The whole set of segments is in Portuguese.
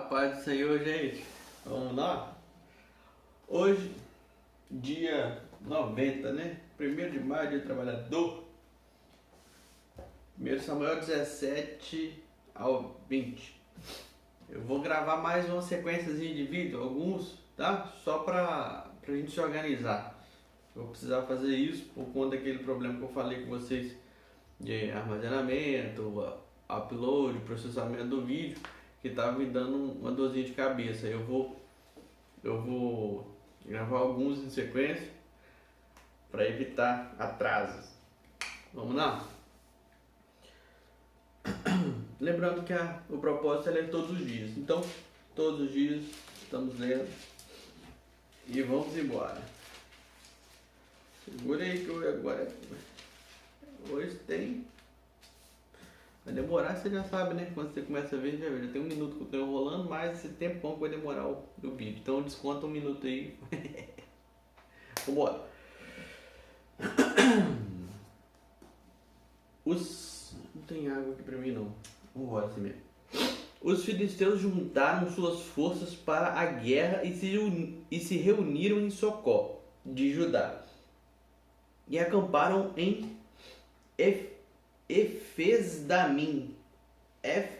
Paz do Senhor, gente. Vamos lá? Hoje, dia 90, né? 1º de maio, dia do trabalhador. 1 Samuel 17 ao 20. Eu vou gravar mais uma sequenciazinha de vídeo, alguns, tá? Só pra gente se organizar. Eu vou precisar fazer isso por conta daquele problema que eu falei com vocês de armazenamento, upload, processamento do vídeo, que tava me dando uma dorzinha de cabeça. Eu vou gravar alguns em sequência para evitar atrasos. Vamos lá? Lembrando que o propósito é ler todos os dias. Então, todos os dias estamos lendo e vamos embora. Segura aí que hoje tem. Vai demorar, você já sabe, né? Quando você começa a ver, já tem 1 minuto que eu tô enrolando, mas esse tempo que vai demorar o vídeo. Então desconta 1 minuto aí. Vambora. Não tem água aqui pra mim não. Vambora assim mesmo. Os filisteus juntaram suas forças para a guerra e se reuniram em Socó, de Judá. E acamparam em Efes-Damim.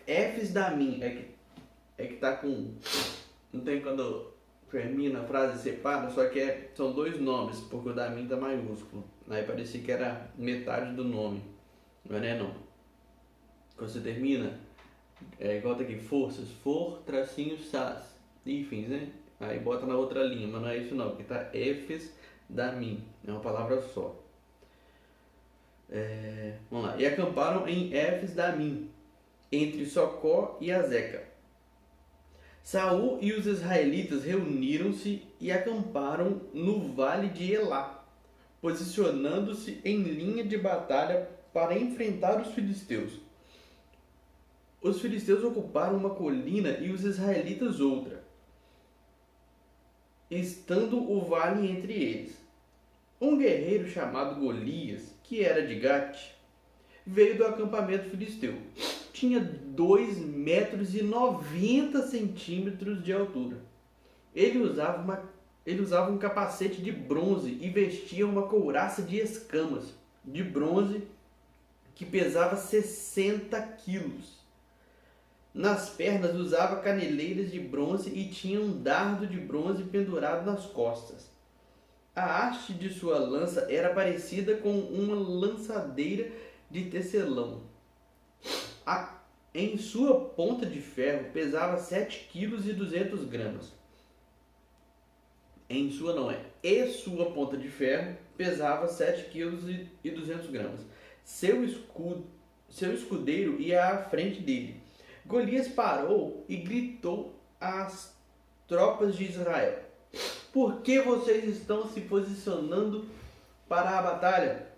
Efes-Damim é que tá com. Não tem quando termina a frase separa, só que são 2 nomes, porque o Damim tá maiúsculo. Aí parecia que era metade do nome. Não é não. Quando você termina, é igual tá aqui, forças, tracinho, sas. Enfim, né? Aí bota na outra linha, mas não é isso não, porque tá Efes-Damim. É uma palavra só. Vamos lá. E acamparam em Efes-Damim, entre Socó e Azeca. Saul e os israelitas reuniram-se e acamparam no vale de Elá, posicionando-se em linha de batalha para enfrentar os filisteus. Os filisteus ocuparam uma colina e os israelitas outra, estando o vale entre eles. Um guerreiro chamado Golias, que era de Gate, veio do acampamento filisteu. Tinha 2,90 metros de altura. Ele usava um capacete de bronze e vestia uma couraça de escamas de bronze que pesava 60 quilos. Nas pernas usava caneleiras de bronze e tinha um dardo de bronze pendurado nas costas. A haste de sua lança era parecida com uma lançadeira de tecelão. Em sua ponta de ferro pesava 7,2 kg. E sua ponta de ferro pesava 7,2 kg. Seu escudeiro ia à frente dele. Golias parou e gritou às tropas de Israel: por que vocês estão se posicionando para a batalha?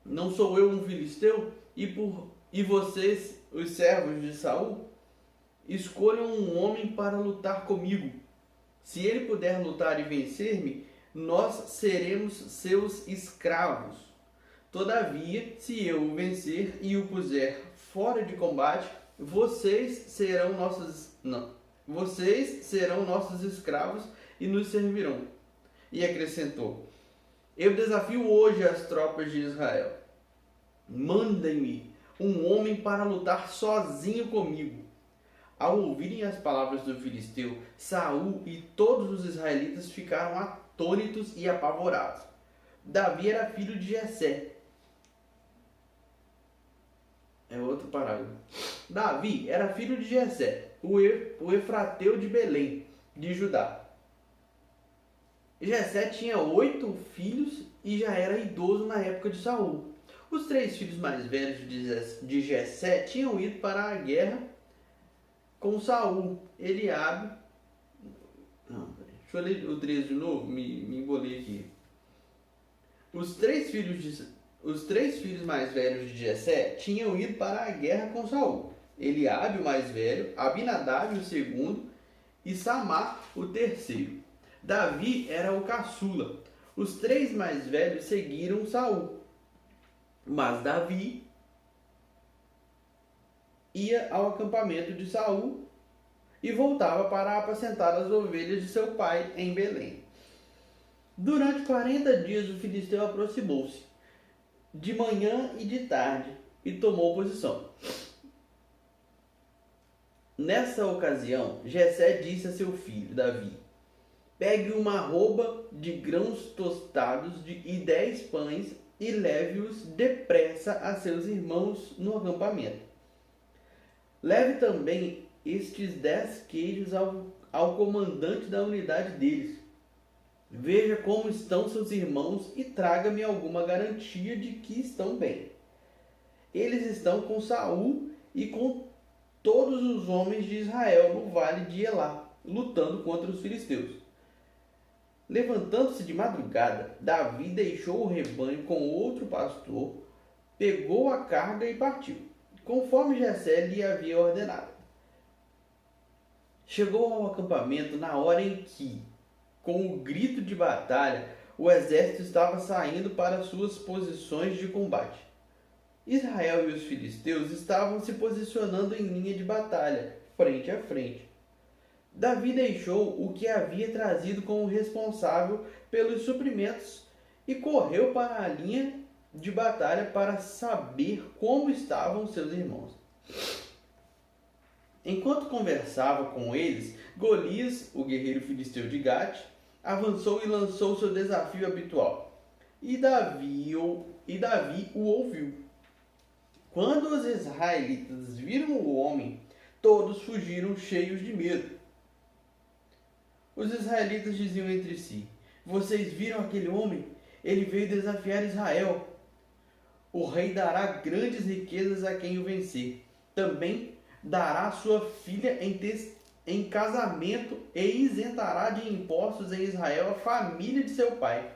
Não sou eu um filisteu? E vocês, os servos de Saul? Escolham um homem para lutar comigo. Se ele puder lutar e vencer-me, nós seremos seus escravos. Todavia, se eu o vencer e o puser fora de combate, vocês serão nossos escravos e nos servirão. E acrescentou: eu desafio hoje as tropas de Israel. Mandem-me um homem para lutar sozinho comigo. Ao ouvirem as palavras do filisteu, Saul e todos os israelitas ficaram atônitos e apavorados. Davi era filho de Jessé. É outro parágrafo. Davi era filho de Jessé, o efrateu de Belém, de Judá. Jessé tinha 8 filhos e já era idoso na época de Saul. Os 3 filhos mais velhos de Jessé tinham ido para a guerra com Saul. Eliabe. Deixa eu ler o 13 de novo, me embolei aqui. Os três filhos mais velhos de Jessé tinham ido para a guerra com Saul. Eliabe, o mais velho, Abinadab, o segundo, e Samar, o terceiro. Davi era o caçula. Os 3 mais velhos seguiram Saul. Mas Davi ia ao acampamento de Saul e voltava para apacentar as ovelhas de seu pai em Belém. Durante 40 dias o filisteu aproximou-se, de manhã e de tarde, e tomou posição. Nessa ocasião, Jessé disse a seu filho Davi: pegue uma arroba de grãos tostados e 10 pães e leve-os depressa a seus irmãos no acampamento. Leve também estes 10 queijos ao comandante da unidade deles. Veja como estão seus irmãos e traga-me alguma garantia de que estão bem. Eles estão com Saul e com todos os homens de Israel no vale de Elá, lutando contra os filisteus. Levantando-se de madrugada, Davi deixou o rebanho com outro pastor, pegou a carga e partiu, conforme Jessé lhe havia ordenado. Chegou ao acampamento na hora em que, com o grito de batalha, o exército estava saindo para suas posições de combate. Israel e os filisteus estavam se posicionando em linha de batalha, frente a frente. Davi deixou o que havia trazido como responsável pelos suprimentos e correu para a linha de batalha para saber como estavam seus irmãos. Enquanto conversava com eles, Golias, o guerreiro filisteu de Gate, avançou e lançou seu desafio habitual. E Davi o ouviu. Quando os israelitas viram o homem, todos fugiram cheios de medo. Os israelitas diziam entre si: vocês viram aquele homem? Ele veio desafiar Israel. O rei dará grandes riquezas a quem o vencer. Também dará sua filha em casamento e isentará de impostos em Israel a família de seu pai.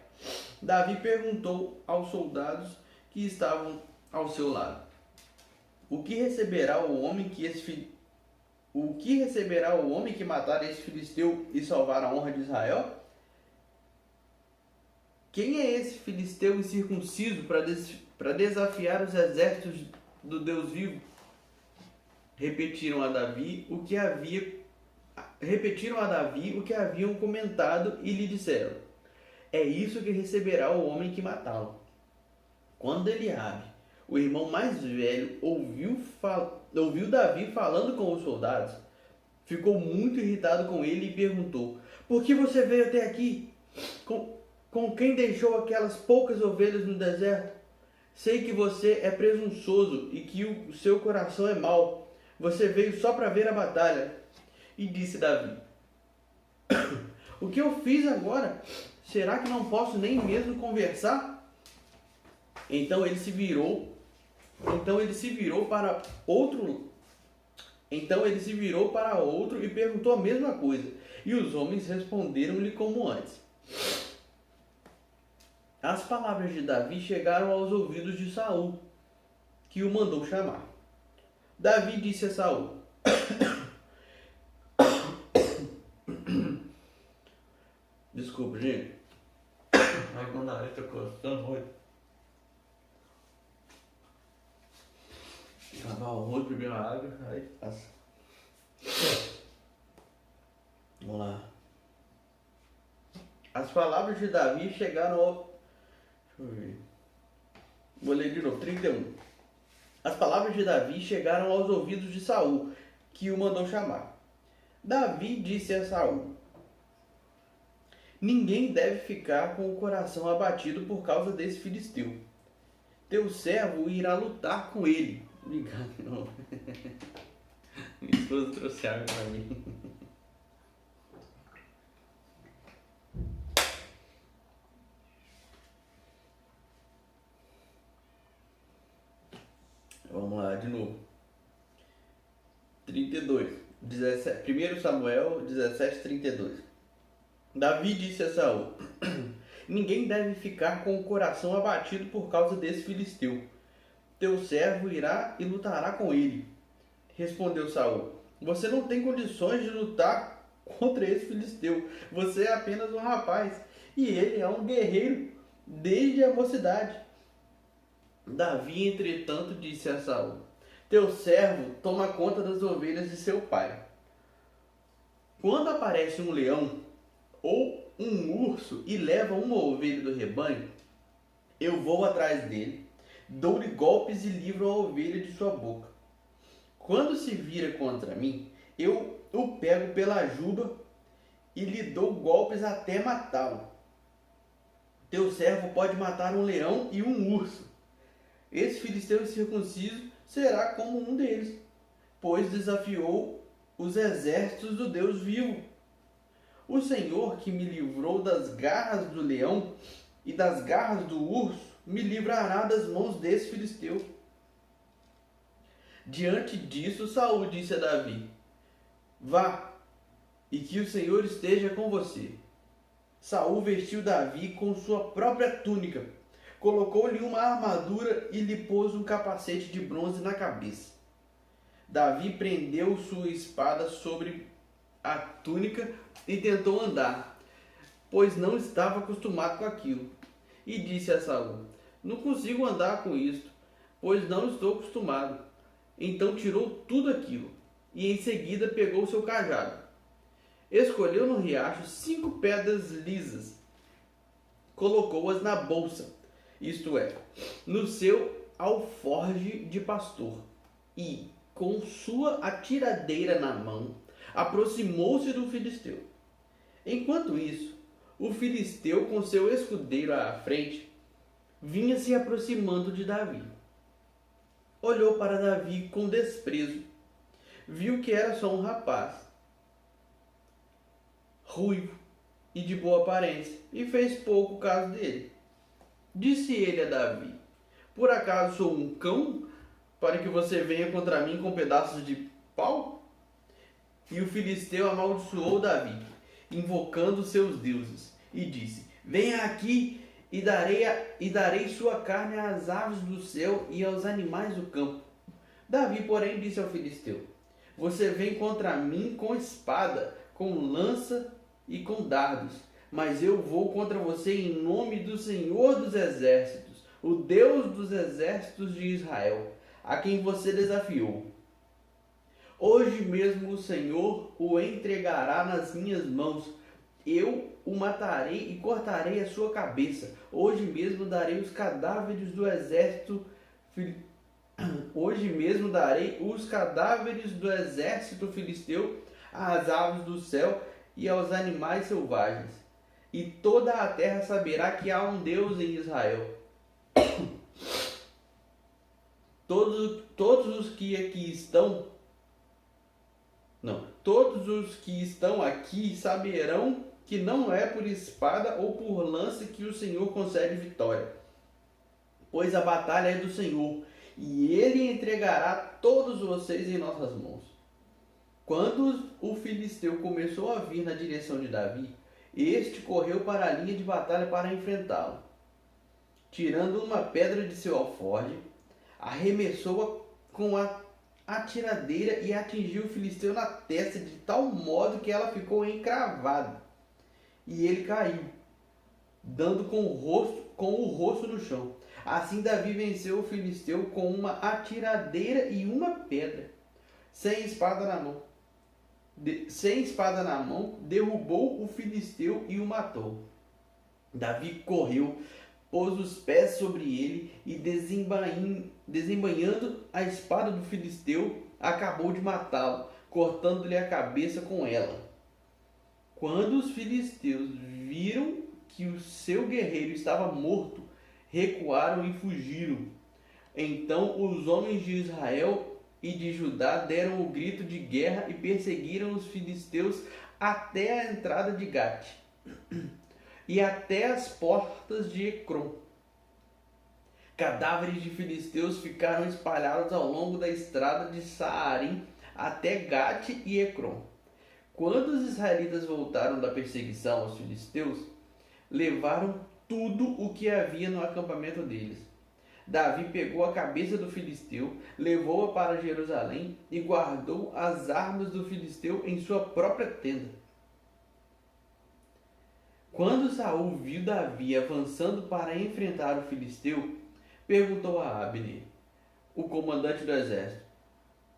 Davi perguntou aos soldados que estavam ao seu lado: O que receberá o homem que matar esse filisteu e salvar a honra de Israel? Quem é esse filisteu incircunciso para desafiar os exércitos do Deus vivo? Repetiram a Davi o que haviam comentado e lhe disseram: é isso que receberá o homem que matá-lo. Quando Eliabe, o irmão mais velho, ouviu Davi falando com os soldados, ficou muito irritado com ele e perguntou: por que você veio até aqui? Com quem deixou aquelas poucas ovelhas no deserto? Sei que você é presunçoso e que o seu coração é mau. Você veio só para ver a batalha. E disse Davi: o que eu fiz agora? Será que não posso nem mesmo conversar? Então ele se virou para outro e perguntou a mesma coisa. E os homens responderam-lhe como antes. As palavras de Davi chegaram aos ouvidos de Saul, que o mandou chamar. Davi disse a Saul: desculpa, gente. Ai, meu nariz tá coçando muito. Lavar o rosto, beber uma água, aí passa. Vamos lá. As palavras de Davi chegaram ao... Deixa eu ver. Vou ler de novo, 31. As palavras de Davi chegaram aos ouvidos de Saul, que o mandou chamar. Davi disse a Saul: ninguém deve ficar com o coração abatido por causa desse filisteu. Teu servo irá lutar com ele. Obrigado, não. Minha esposa trouxe água pra mim. Vamos lá, de novo. 32. 1 Samuel 17:32. Davi disse a Saul: ninguém deve ficar com o coração abatido por causa desse filisteu. Teu servo irá e lutará com ele. Respondeu Saul: você não tem condições de lutar contra esse filisteu. Você é apenas um rapaz e ele é um guerreiro desde a mocidade. Davi, entretanto, disse a Saul: teu servo toma conta das ovelhas de seu pai. Quando aparece um leão ou um urso e leva uma ovelha do rebanho, eu vou atrás dele, dou-lhe golpes e livro a ovelha de sua boca. Quando se vira contra mim, eu o pego pela juba e lhe dou golpes até matá-lo. Teu servo pode matar um leão e um urso. Esse filisteu incircunciso será como um deles, pois desafiou os exércitos do Deus vivo. O Senhor que me livrou das garras do leão e das garras do urso, me livrará das mãos desse filisteu. Diante disso, Saul disse a Davi: Vá, e que o Senhor esteja com você. Saul vestiu Davi com sua própria túnica, colocou-lhe uma armadura e lhe pôs um capacete de bronze na cabeça. Davi prendeu sua espada sobre a túnica e tentou andar, pois não estava acostumado com aquilo. E disse a Saul: Não consigo andar com isto, pois não estou acostumado. Então tirou tudo aquilo, e em seguida pegou seu cajado. Escolheu no riacho 5 pedras lisas, colocou-as na bolsa, isto é, no seu alforje de pastor, e, com sua atiradeira na mão, aproximou-se do filisteu. Enquanto isso, o filisteu, com seu escudeiro à frente, vinha se aproximando de Davi. Olhou para Davi com desprezo, viu que era só um rapaz, ruivo e de boa aparência, e fez pouco caso dele. Disse ele a Davi: Por acaso sou um cão para que você venha contra mim com pedaços de pau? E o filisteu amaldiçoou Davi, invocando seus deuses, e disse: Venha aqui e darei sua carne às aves do céu e aos animais do campo. Davi, porém, disse ao filisteu: Você vem contra mim com espada, com lança e com dardos, mas eu vou contra você em nome do Senhor dos Exércitos, o Deus dos exércitos de Israel, a quem você desafiou. Hoje mesmo o Senhor o entregará nas minhas mãos. Eu o matarei e cortarei a sua cabeça. Hoje mesmo darei os cadáveres do exército. Hoje mesmo darei os cadáveres do exército filisteu às aves do céu e aos animais selvagens. E toda a terra saberá que há um Deus em Israel. Todos os que estão aqui saberão que não é por espada ou por lança que o Senhor concede vitória, pois a batalha é do Senhor, e Ele entregará todos vocês em nossas mãos. Quando o filisteu começou a vir na direção de Davi, este correu para a linha de batalha para enfrentá-lo. Tirando uma pedra de seu alforje, arremessou-a com a atiradeira e atingiu o filisteu na testa de tal modo que ela ficou encravada. E ele caiu, dando com o rosto no chão. Assim Davi venceu o filisteu com uma atiradeira e uma pedra, sem espada na mão, derrubou o filisteu e o matou. Davi correu, pôs os pés sobre ele e, desembainhando a espada do filisteu, acabou de matá-lo, cortando-lhe a cabeça com ela. Quando os filisteus viram que o seu guerreiro estava morto, recuaram e fugiram. Então os homens de Israel e de Judá deram o grito de guerra e perseguiram os filisteus até a entrada de Gate e até as portas de Ecrom. Cadáveres de filisteus ficaram espalhados ao longo da estrada de Saarim até Gate e Ecrom. Quando os israelitas voltaram da perseguição aos filisteus, levaram tudo o que havia no acampamento deles. Davi pegou a cabeça do filisteu, levou-a para Jerusalém e guardou as armas do filisteu em sua própria tenda. Quando Saul viu Davi avançando para enfrentar o filisteu, perguntou a Abner, o comandante do exército: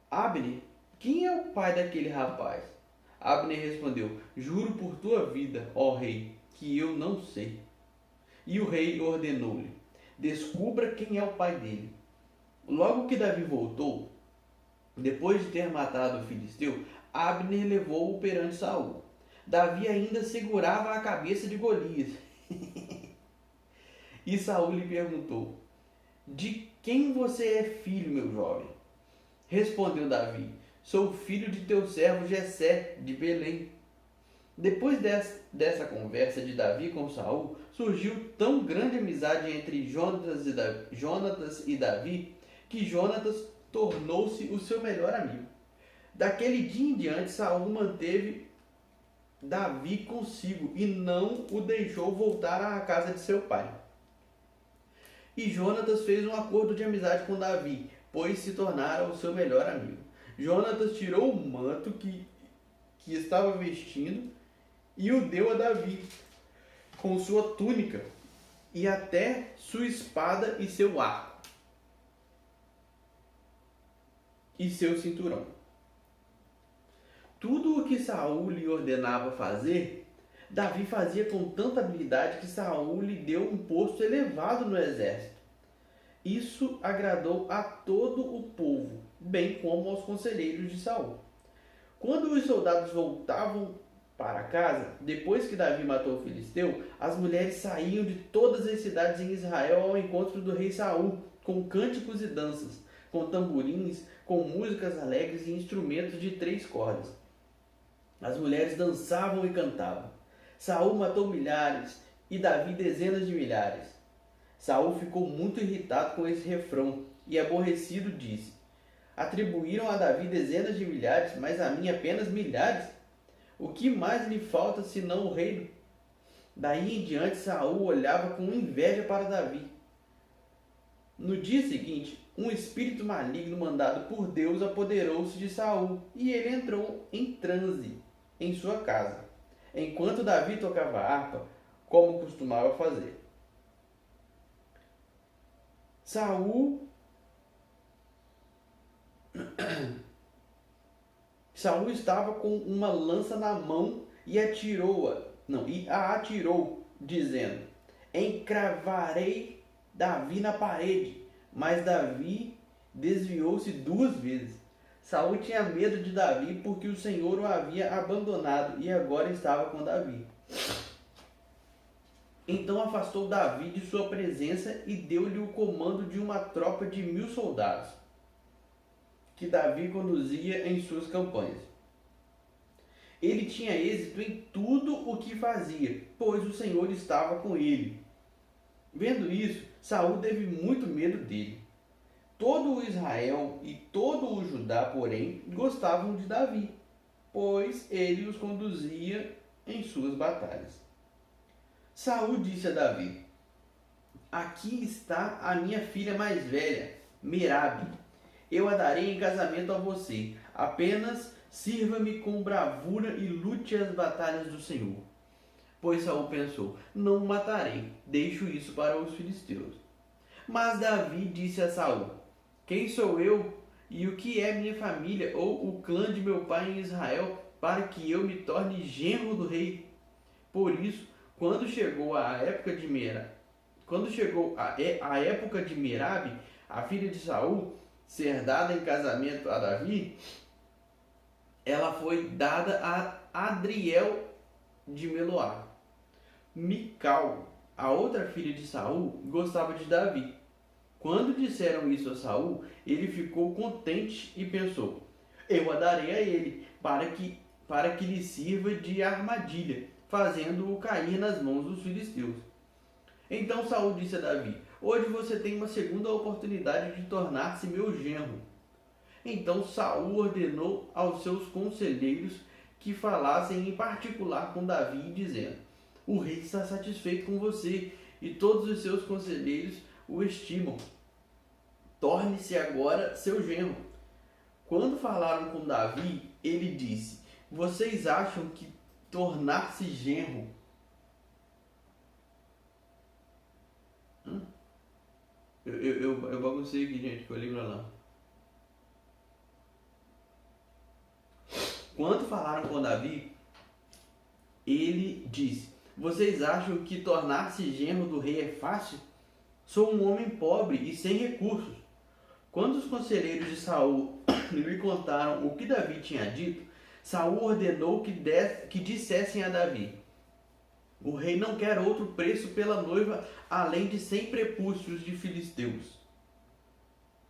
Abner, quem é o pai daquele rapaz? Abner respondeu: Juro por tua vida, ó rei, que eu não sei. E o rei ordenou-lhe: Descubra quem é o pai dele. Logo que Davi voltou, depois de ter matado o filisteu, Abner levou-o perante Saul. Davi ainda segurava a cabeça de Golias. E Saul lhe perguntou: De quem você é filho, meu jovem? Respondeu Davi: Sou filho de teu servo Jessé, de Belém. Depois dessa conversa de Davi com Saul, surgiu tão grande amizade entre Jonatas e Davi que Jonatas tornou-se o seu melhor amigo. Daquele dia em diante, Saul manteve Davi consigo e não o deixou voltar à casa de seu pai. E Jonatas fez um acordo de amizade com Davi, pois se tornara o seu melhor amigo. Jonatas tirou o manto que estava vestindo e o deu a Davi, com sua túnica, e até sua espada e seu arco, e seu cinturão. Tudo o que Saul lhe ordenava fazer, Davi fazia com tanta habilidade que Saul lhe deu um posto elevado no exército. Isso agradou a todo o povo, bem como aos conselheiros de Saul. Quando os soldados voltavam para casa, depois que Davi matou o filisteu, as mulheres saíam de todas as cidades em Israel ao encontro do rei Saul, com cânticos e danças, com tamborins, com músicas alegres e instrumentos de 3 cordas. As mulheres dançavam e cantavam. Saul matou milhares e Davi dezenas de milhares. Saul ficou muito irritado com esse refrão e, aborrecido, disse: Atribuíram a Davi dezenas de milhares, mas a mim apenas milhares? O que mais lhe falta senão o reino? Daí em diante, Saul olhava com inveja para Davi. No dia seguinte, um espírito maligno mandado por Deus apoderou-se de Saul e ele entrou em transe em sua casa, enquanto Davi tocava harpa, como costumava fazer. Saul estava com uma lança na mão e a atirou, dizendo: Encravarei Davi na parede. Mas Davi desviou-se 2 vezes. Saul tinha medo de Davi porque o Senhor o havia abandonado e agora estava com Davi. Então afastou Davi de sua presença e deu-lhe o comando de uma tropa de 1000 soldados, que Davi conduzia em suas campanhas. Ele tinha êxito em tudo o que fazia, pois o Senhor estava com ele. Vendo isso, Saul teve muito medo dele. Todo o Israel e todo o Judá, porém, gostavam de Davi, pois ele os conduzia em suas batalhas. Saul disse a Davi: Aqui está a minha filha mais velha, Merabe. Eu a darei em casamento a você. Apenas sirva-me com bravura e lute as batalhas do Senhor. Pois Saul pensou: Não o matarei, deixo isso para os filisteus. Mas Davi disse a Saul: Quem sou eu e o que é minha família ou o clã de meu pai em Israel para que eu me torne genro do rei? Por isso, quando chegou a época de Merabe, a filha de Saul, ser dada em casamento a Davi, ela foi dada a Adriel de Meloá. Mical, a outra filha de Saul, gostava de Davi. Quando disseram isso a Saul, ele ficou contente e pensou: Eu a darei a ele, para que lhe sirva de armadilha, fazendo-o cair nas mãos dos filisteus. Então Saul disse a Davi: Hoje você tem uma segunda oportunidade de tornar-se meu genro. Então Saul ordenou aos seus conselheiros que falassem em particular com Davi, dizendo: O rei está satisfeito com você e todos os seus conselheiros o estimam. Torne-se agora seu genro. Quando falaram com Davi, ele disse: Vocês acham que tornar-se genro eu baguncei aqui, gente, que eu olhei pra lá. Quando falaram com Davi, ele disse: vocês acham que tornar-se genro do rei é fácil? Sou um homem pobre e sem recursos. Quando os conselheiros de Saul lhe contaram o que Davi tinha dito, Saul ordenou que dissessem a Davi: o rei não quer outro preço pela noiva além de 100 prepúcios de filisteus.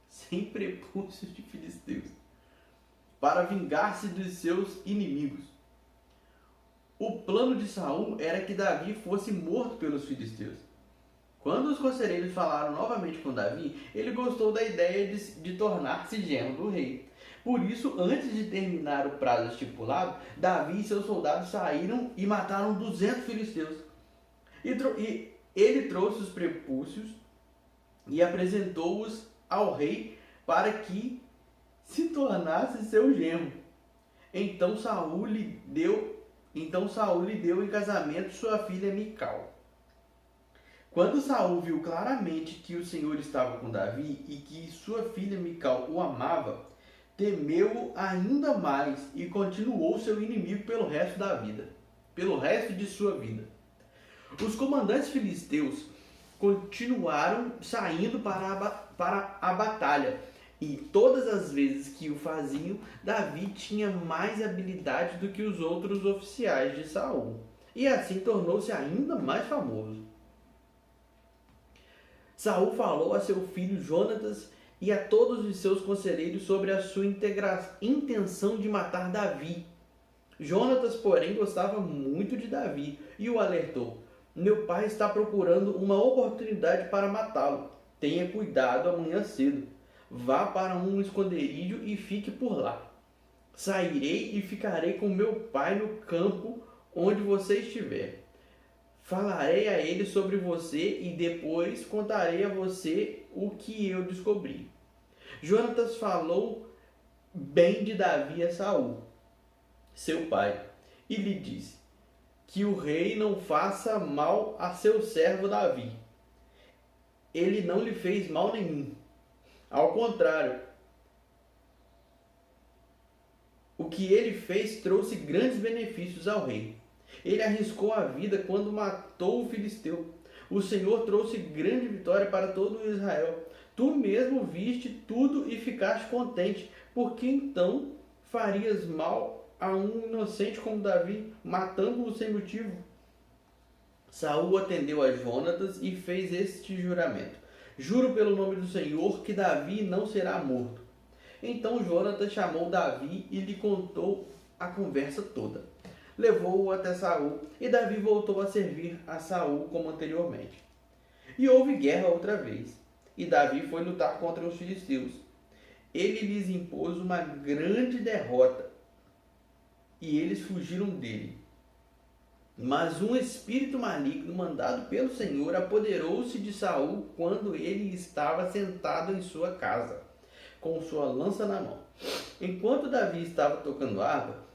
100 prepúcios de filisteus. Para vingar-se dos seus inimigos. O plano de Saul era que Davi fosse morto pelos filisteus. Quando os conselheiros falaram novamente com Davi, ele gostou da ideia de tornar-se genro do rei. Por isso, antes de terminar o prazo estipulado, Davi e seus soldados saíram e mataram 200 filisteus. E ele trouxe os prepúcios e apresentou-os ao rei para que se tornasse seu genro. Então Saul lhe deu em casamento sua filha Mical. Quando Saul viu claramente que o Senhor estava com Davi e que sua filha Mical o amava, temeu-o ainda mais e continuou seu inimigo pelo resto de sua vida. Os comandantes filisteus continuaram saindo para a batalha, e todas as vezes que o faziam, Davi tinha mais habilidade do que os outros oficiais de Saul, e assim tornou-se ainda mais famoso. Saul falou a seu filho Jonatas e a todos os seus conselheiros sobre a sua intenção de matar Davi. Jonatas, porém, gostava muito de Davi e o alertou: meu pai está procurando uma oportunidade para matá-lo. Tenha cuidado amanhã cedo. Vá para um esconderijo e fique por lá. Sairei e ficarei com meu pai no campo onde você estiver. Falarei a ele sobre você e depois contarei a você o que eu descobri. Jonatas falou bem de Davi a Saul, seu pai, e lhe disse: que o rei não faça mal a seu servo Davi. Ele não lhe fez mal nenhum. Ao contrário, o que ele fez trouxe grandes benefícios ao rei. Ele arriscou a vida quando matou o filisteu. O Senhor trouxe grande vitória para todo Israel. Tu mesmo viste tudo e ficaste contente, porque então farias mal a um inocente como Davi, matando-o sem motivo? Saul atendeu a Jonatas e fez este juramento: juro pelo nome do Senhor que Davi não será morto. Então Jonatas chamou Davi e lhe contou a conversa toda. Levou-o até Saul, e Davi voltou a servir a Saul como anteriormente. E houve guerra outra vez, e Davi foi lutar contra os filisteus. Ele lhes impôs uma grande derrota, e eles fugiram dele. Mas um espírito maligno mandado pelo Senhor apoderou-se de Saul quando ele estava sentado em sua casa, com sua lança na mão. Enquanto Davi estava tocando harpa,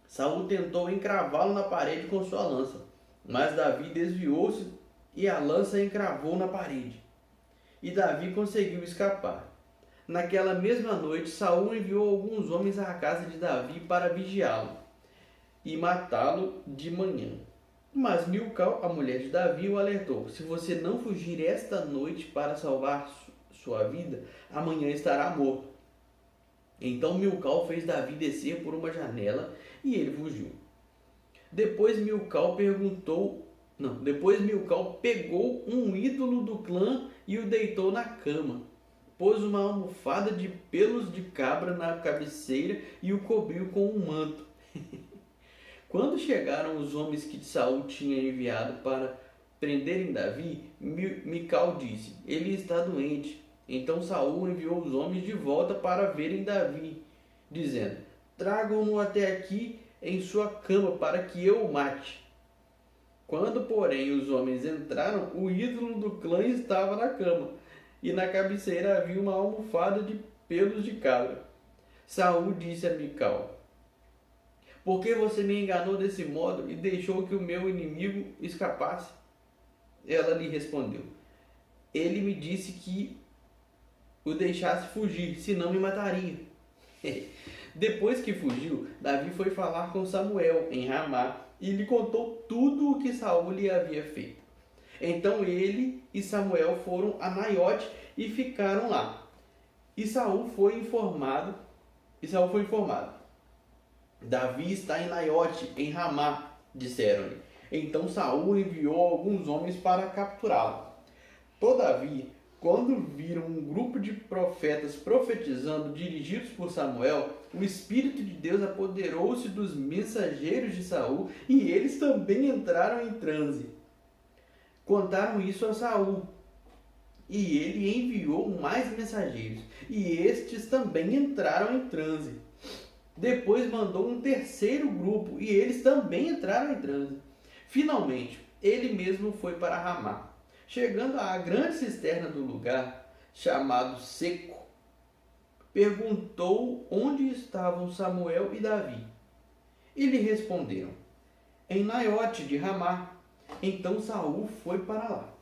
Saul tentou encravá-lo na parede com sua lança, mas Davi desviou-se e a lança encravou na parede. E Davi conseguiu escapar. Naquela mesma noite, Saul enviou alguns homens à casa de Davi para vigiá-lo e matá-lo de manhã. Mas Milcal, a mulher de Davi, o alertou: se você não fugir esta noite para salvar sua vida, amanhã estará morto. Então Milcal fez Davi descer por uma janela e ele fugiu. Depois Milcal pegou um ídolo do clã e o deitou na cama. Pôs uma almofada de pelos de cabra na cabeceira e o cobriu com um manto. Quando chegaram os homens que Saul tinha enviado para prenderem Davi, Mical disse: ele está doente. Então Saul enviou os homens de volta para verem Davi, dizendo: tragam-no até aqui em sua cama para que eu o mate. Quando, porém, os homens entraram, o ídolo do clã estava na cama, e na cabeceira havia uma almofada de pelos de cabra. Saul disse a Mical: por que você me enganou desse modo e deixou que o meu inimigo escapasse? Ela lhe respondeu: ele me disse que o deixasse fugir, senão me mataria. Depois que fugiu, Davi foi falar com Samuel em Ramá e lhe contou tudo o que Saul lhe havia feito. Então ele e Samuel foram a Naiote e ficaram lá. E Saul foi informado. Davi está em Naiote, em Ramá, disseram-lhe. Então Saul enviou alguns homens para capturá-lo. Todavia, quando viram um grupo de profetas profetizando dirigidos por Samuel, o Espírito de Deus apoderou-se dos mensageiros de Saul e eles também entraram em transe. Contaram isso a Saul, e ele enviou mais mensageiros, e estes também entraram em transe. Depois mandou um terceiro grupo, e eles também entraram em transe. Finalmente, ele mesmo foi para Ramá. Chegando à grande cisterna do lugar, chamado Seco, perguntou onde estavam Samuel e Davi. E lhe responderam: em Naiote de Ramá. Então Saul foi para lá.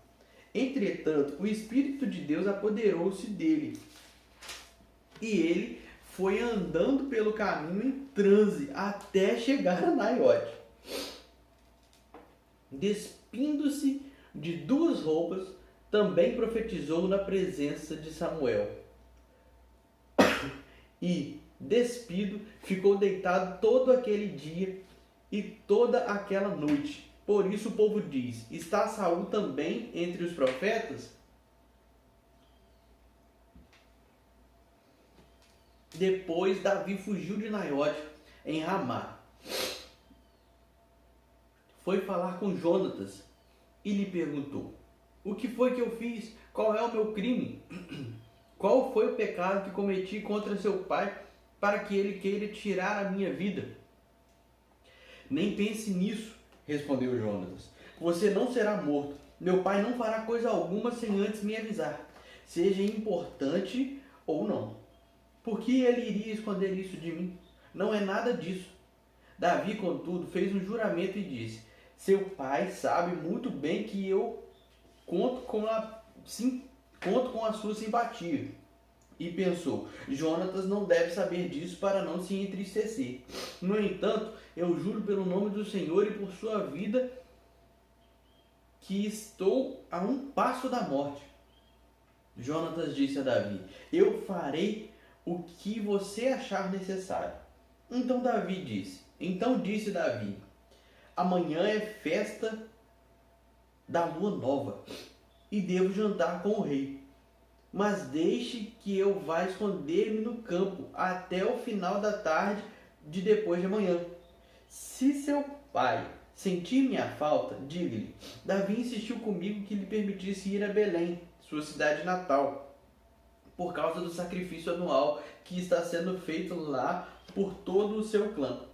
Entretanto, o Espírito de Deus apoderou-se dele, e ele foi andando pelo caminho em transe até chegar a Naiote. Despindo-se de duas roupas, também profetizou na presença de Samuel. E, despido, ficou deitado todo aquele dia e toda aquela noite. Por isso o povo diz: está Saul também entre os profetas? Depois Davi fugiu de Naiote, em Ramá. Foi falar com Jonatas e lhe perguntou: o que foi que eu fiz? Qual é o meu crime? Qual foi o pecado que cometi contra seu pai para que ele queira tirar a minha vida? Nem pense nisso, respondeu Jonatas. Você não será morto. Meu pai não fará coisa alguma sem antes me avisar, seja importante ou não. Por que ele iria esconder isso de mim? Não é nada disso. Davi, contudo, fez um juramento e disse: seu pai sabe muito bem que eu conto com a sua simpatia. E pensou: Jonatas não deve saber disso para não se entristecer. No entanto, eu juro pelo nome do Senhor e por sua vida que estou a um passo da morte. Jonatas disse a Davi: eu farei o que você achar necessário. Então disse Davi: amanhã é festa da lua nova e devo jantar com o rei. Mas deixe que eu vá esconder-me no campo até o final da tarde de depois de amanhã. Se seu pai sentir minha falta, diga-lhe: Davi insistiu comigo que lhe permitisse ir a Belém, sua cidade natal, por causa do sacrifício anual que está sendo feito lá por todo o seu clã.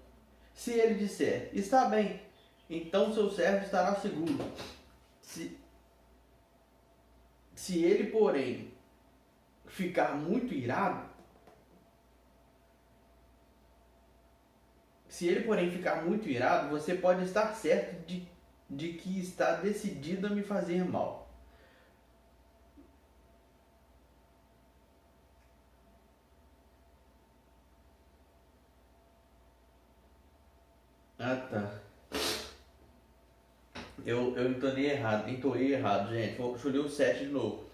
Se ele disser: está bem, então seu servo estará seguro. Se ele, porém, ficar muito irado, você pode estar certo de que está decidido a me fazer mal. Ah, tá. Eu entoei errado, gente. Deixa eu ler o 7 de novo.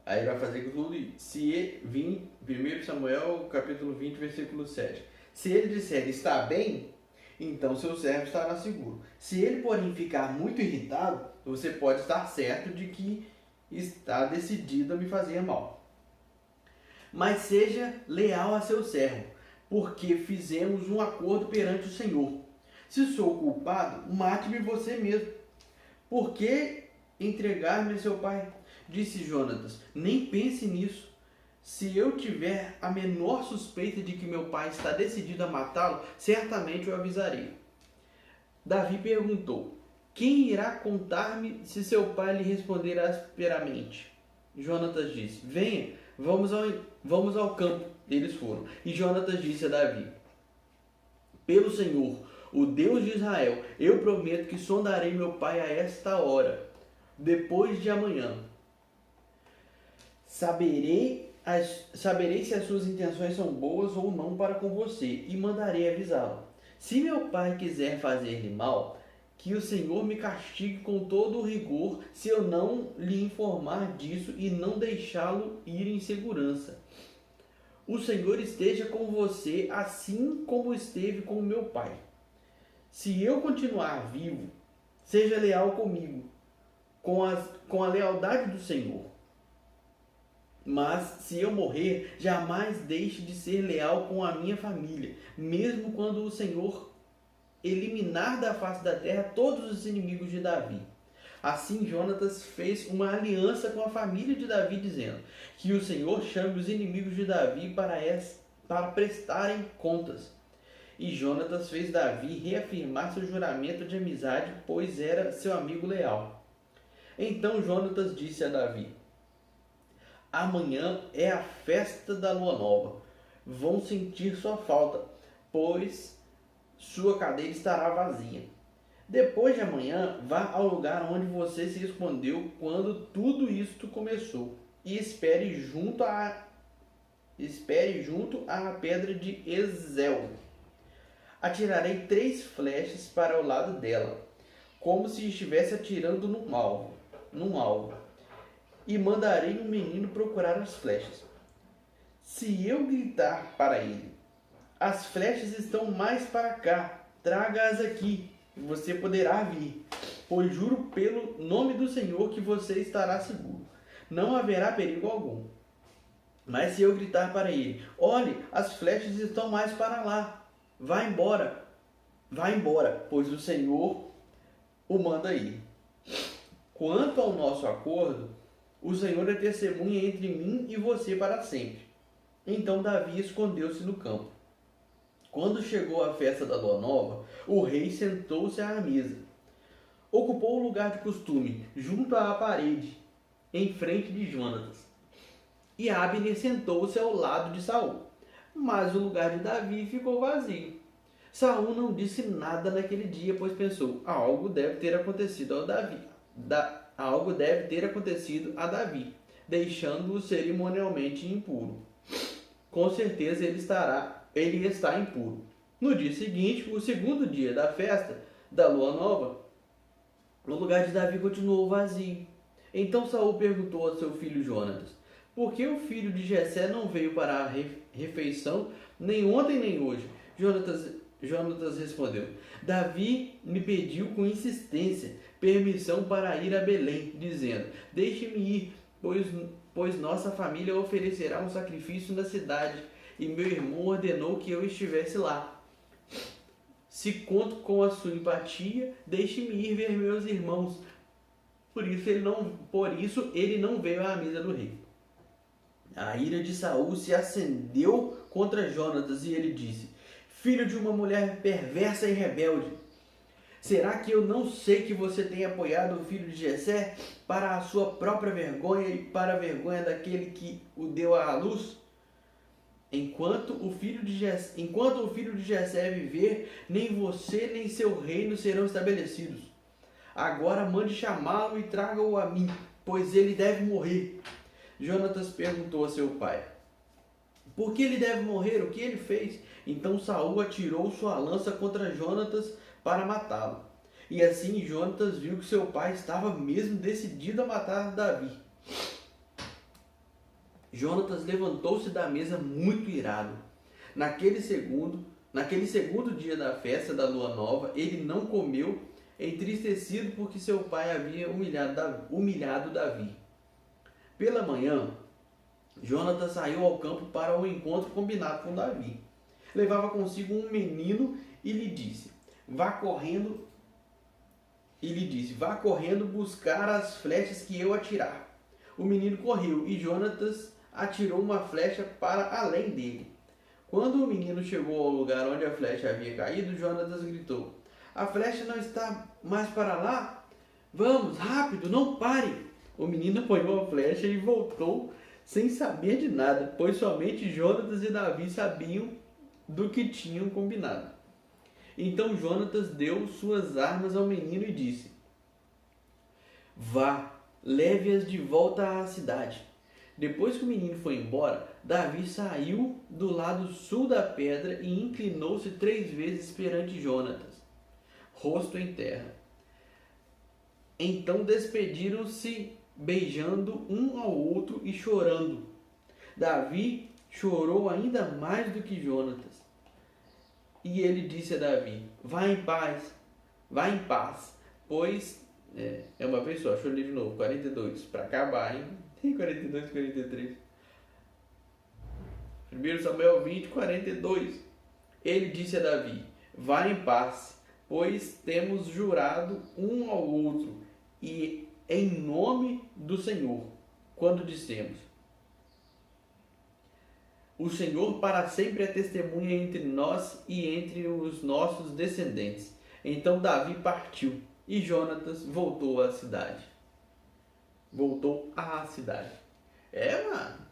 Aí vai fazer com tudo isso. 1 Samuel, capítulo 20, versículo 7. Se ele disser: está bem, então seu servo estará seguro. Se ele, porém, ficar muito irritado, você pode estar certo de que está decidido a me fazer mal. Mas seja leal a seu servo, porque fizemos um acordo perante o Senhor. Se sou culpado, mate-me você mesmo. Por que entregar-me a seu pai? Disse Jonatas: nem pense nisso. Se eu tiver a menor suspeita de que meu pai está decidido a matá-lo, certamente o avisarei. Davi perguntou: quem irá contar-me se seu pai lhe responder asperamente? Jonatas disse: venha, vamos ao campo. Eles foram. E Jonatas disse a Davi: pelo Senhor, o Deus de Israel, eu prometo que sondarei meu pai a esta hora, depois de amanhã. Saberei saberei se as suas intenções são boas ou não para com você, e mandarei avisá-lo. Se meu pai quiser fazer-lhe mal, que o Senhor me castigue com todo o rigor, se eu não lhe informar disso e não deixá-lo ir em segurança. O Senhor esteja com você, assim como esteve com o meu pai. Se eu continuar vivo, seja leal comigo, com a lealdade do Senhor. Mas se eu morrer, jamais deixe de ser leal com a minha família, mesmo quando o Senhor eliminar da face da terra todos os inimigos de Davi. Assim Jonatas fez uma aliança com a família de Davi, dizendo que o Senhor chame os inimigos de Davi para prestarem contas. E Jonatas fez Davi reafirmar seu juramento de amizade, pois era seu amigo leal. Então Jonatas disse a Davi: amanhã é a festa da lua nova. Vão sentir sua falta, pois sua cadeira estará vazia. Depois de amanhã, vá ao lugar onde você se escondeu quando tudo isto começou, e espere junto à pedra de Ezel. Atirarei 3 flechas para o lado dela, como se estivesse atirando num alvo, e mandarei um menino procurar as flechas. Se eu gritar para ele: as flechas estão mais para cá, traga-as aqui, e você poderá vir, pois juro pelo nome do Senhor que você estará seguro. Não haverá perigo algum. Mas se eu gritar para ele: olhe, as flechas estão mais para lá, vá embora, pois o Senhor o manda ir. Quanto ao nosso acordo, o Senhor é testemunha entre mim e você para sempre. Então Davi escondeu-se no campo. Quando chegou a festa da lua nova, o rei sentou-se à mesa. Ocupou o lugar de costume, junto à parede, em frente de Jonatas. E Abner sentou-se ao lado de Saul. Mas o lugar de Davi ficou vazio. Saul não disse nada naquele dia, pois pensou: algo deve ter acontecido a Davi, deixando-o cerimonialmente impuro. Com certeza ele está impuro. No dia seguinte, o segundo dia da festa da lua nova, o lugar de Davi continuou vazio. Então Saul perguntou a seu filho Jonatas: por que o filho de Jessé não veio para a refeição nem ontem nem hoje? Jonatas respondeu: Davi me pediu com insistência permissão para ir a Belém, dizendo: deixe-me ir, pois nossa família oferecerá um sacrifício na cidade, e meu irmão ordenou que eu estivesse lá. Se conto com a sua empatia, deixe-me ir ver meus irmãos. Por isso ele não veio à mesa do rei. A ira de Saul se acendeu contra Jonatas e ele disse: filho de uma mulher perversa e rebelde, será que eu não sei que você tem apoiado o filho de Jessé para a sua própria vergonha e para a vergonha daquele que o deu à luz? Enquanto o filho de Jessé viver, nem você nem seu reino serão estabelecidos. Agora mande chamá-lo e traga-o a mim, pois ele deve morrer. Jonatas perguntou a seu pai: por que ele deve morrer? O que ele fez? Então Saul atirou sua lança contra Jonatas para matá-lo. E assim Jonatas viu que seu pai estava mesmo decidido a matar Davi. Jonatas levantou-se da mesa muito irado. Naquele segundo dia da festa da lua nova, ele não comeu, entristecido porque seu pai havia humilhado Davi. Pela manhã, Jonatas saiu ao campo para o encontro combinado com Davi. Levava consigo um menino e lhe disse: vá correndo buscar as flechas que eu atirar. O menino correu e Jonatas atirou uma flecha para além dele. Quando o menino chegou ao lugar onde a flecha havia caído, Jonatas gritou: a flecha não está mais para lá? Vamos, rápido, não pare! O menino apanhou a flecha e voltou sem saber de nada, pois somente Jonatas e Davi sabiam do que tinham combinado. Então Jonatas deu suas armas ao menino e disse: vá, leve-as de volta à cidade. Depois que o menino foi embora, Davi saiu do lado sul da pedra e inclinou-se 3 vezes perante Jonatas, rosto em terra. Então despediram-se, beijando um ao outro e chorando. Davi chorou ainda mais do que Jonatas. E ele disse a Davi: vá em paz, pois é uma vez só, deixa eu ler de novo, 42, para acabar, hein? Tem 42, 43. 1 Samuel 20, 42. Ele disse a Davi: vá em paz, pois temos jurado um ao outro, e em nome do Senhor, quando dissemos: o Senhor para sempre é testemunha entre nós e entre os nossos descendentes. Então Davi partiu e Jonatas voltou à cidade. Mano.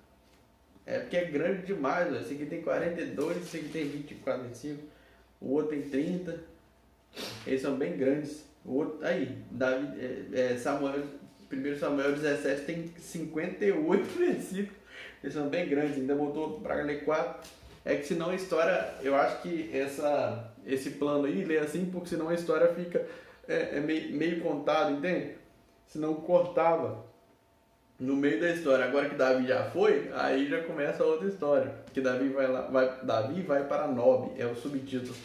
É porque é grande demais. Ó. Esse aqui tem 42, esse aqui tem 24, 25. O outro tem 30. Eles são bem grandes. O outro, aí, Davi, Samuel, 1 Samuel 17 tem 58 versículos. Eles são bem grandes, ainda botou para ler 4. É que senão a história, eu acho que esse plano aí, lê assim, porque senão a história fica meio contada, entende? Senão cortava no meio da história. Agora que Davi já foi, aí já começa outra história. Que Davi Davi vai para Nob, é o subtítulo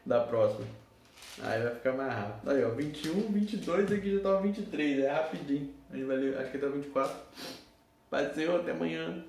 da próxima. Aí vai ficar mais rápido. Aí ó, 21, 22, aqui já tá 23, é rapidinho. Aí vai ler, acho que até 24. Pode ser, até amanhã.